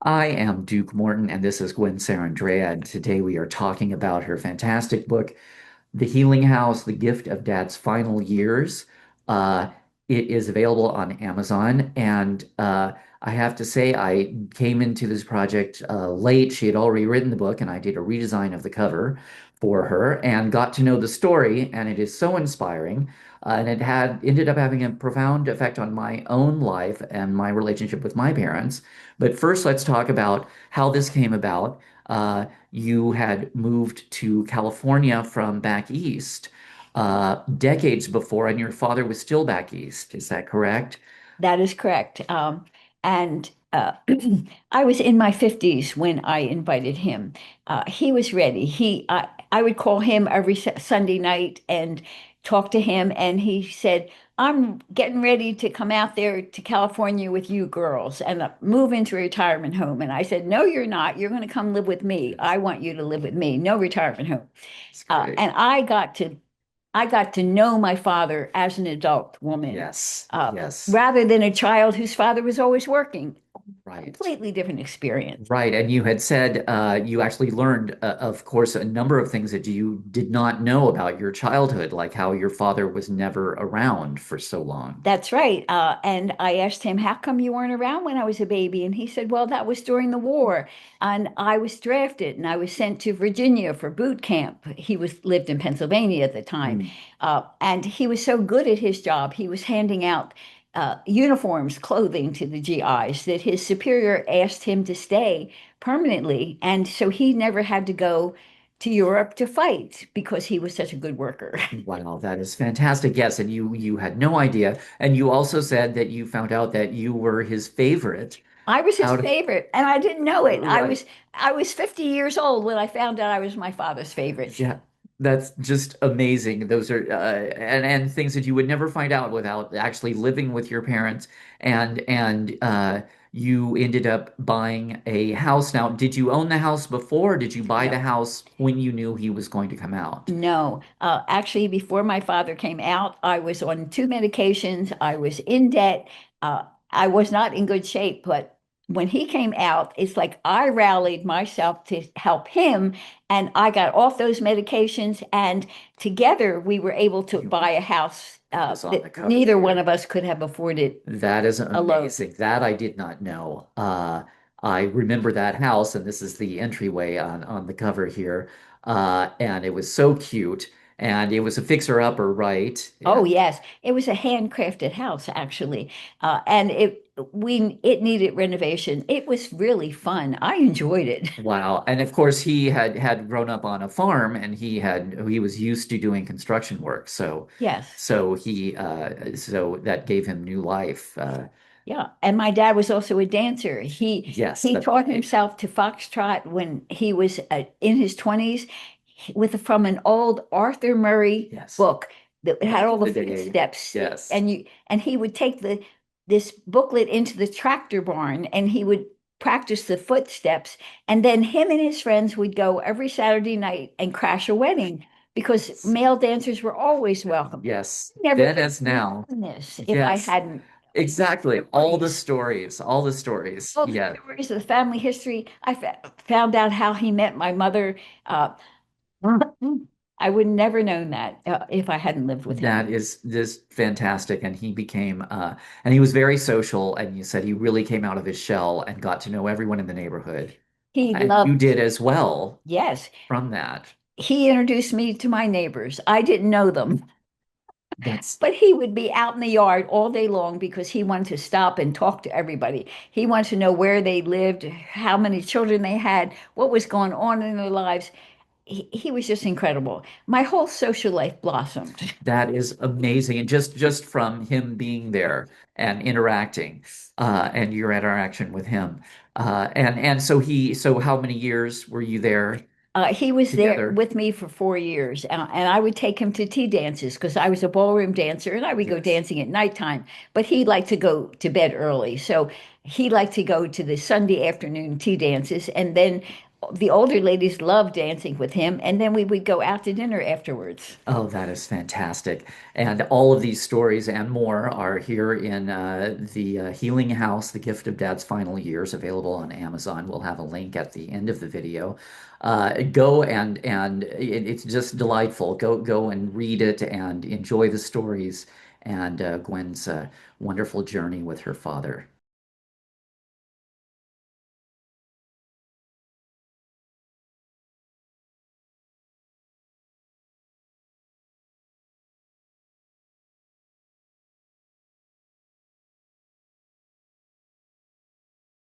I am Duke Morton, and this is Gwen Sarandrea. And today we are talking about her fantastic book, The Healing House, The Gift of Dad's Final Years. Uh, it is available on Amazon. And I have to say, I came into this project late. She had already written the book, and I did a redesign of the cover for her and got to know the story. And it is so inspiring. And it had ended up having a profound effect on my own life and my relationship with my parents. But first, let's talk about how this came about. You had moved to California from back east decades before, and your father was still back east. Is that correct? That is correct. And I was in my 50s when I invited him. He was ready. I would call him every Sunday night and talk to him, and he said, "I'm getting ready to come out there to California with you girls and move into a retirement home." And I said, "No, you're not. You're going to come live with me. I want you to live with me. No retirement home." That's great. And I got to know my father as an adult woman, Yes, uh, yes, rather than a child whose father was always working. right. Completely different experience. Right. And you had said you actually learned, of course, a number of things that you did not know about your childhood, like how your father was never around for so long. That's right. And I asked him, "How come you weren't around when I was a baby?" And he said, "Well, that was during the war, and I was drafted, and I was sent to Virginia for boot camp." He was lived in Pennsylvania at the time, Hmm. and he was so good at his job. He was handing out uniforms, clothing to the GIs that his superior asked him to stay permanently, and so he never had to go to Europe to fight because he was such a good worker. Wow, that is fantastic. Yes, and you had no idea. And you also said that you found out that you were his favorite. I was his Out of favorite, and I didn't know it. I right. was I was 50 years old when I found out I was my father's favorite. Yeah, that's just amazing. Those are and things that you would never find out without actually living with your parents. And you ended up buying a house. Now, did you own the house before? Or did you buy the No, house when you knew he was going to come out? no. Actually, before my father came out, I was on two medications. I was in debt. I was not in good shape, but when he came out, it's like I rallied myself to help him, and I got off those medications, and together we were able to You, buy a house that is on the that cover neither one here. of us could have afforded That is alone. amazing. That I did not know. I remember that house, and this is the entryway on the cover here. And it was so cute, and it was a fixer-upper, right? Oh And yes, it was a handcrafted house actually, and it needed renovation. It was really fun. I enjoyed it. wow. And of course, he had grown up on a farm, and he was used to doing construction work. So, Yes, so that gave him new life. yeah. And my dad was also a dancer. He Yes, he that's taught right. himself to foxtrot when he was in his 20s with from an old Arthur Murray Yes. book that had Back all in the the day. footsteps, Yes. and he would take the this booklet into the tractor barn and he would practice the footsteps, and then him and his friends would go every Saturday night and crash a wedding because male dancers were always welcome. Yes, Never then could as have now. known this if I Yes, hadn't exactly. stories. All the stories. All the Yeah, stories of the family history. I found out how he met my mother. I would never known that if I hadn't lived with him. that is just fantastic. And he became, and he was very social. And you said he really came out of his shell and got to know everyone in the neighborhood. He And you loved, did as well yes, from that. he introduced me to my neighbors. I didn't know them, That's but he would be out in the yard all day long because he wanted to stop and talk to everybody. He wanted to know where they lived, how many children they had, what was going on in their lives. He was just incredible. My whole social life blossomed. that is amazing. And just from him being there and interacting, and your interaction with him. So how many years were you there He was there together? with me for 4 years, and I would take him to tea dances because I was a ballroom dancer and I would go Yes. dancing at nighttime. But he liked to go to bed early. So he liked to go to the Sunday afternoon tea dances. And then the older ladies loved dancing with him, and then we would go out to dinner afterwards. Oh, that is fantastic. And all of these stories and more are here in the Healing House, The Gift of Dad's Final Years, available on Amazon. We'll have a link at the end of the video. Go and it's just delightful. Go and read it and enjoy the stories and Gwen's wonderful journey with her father.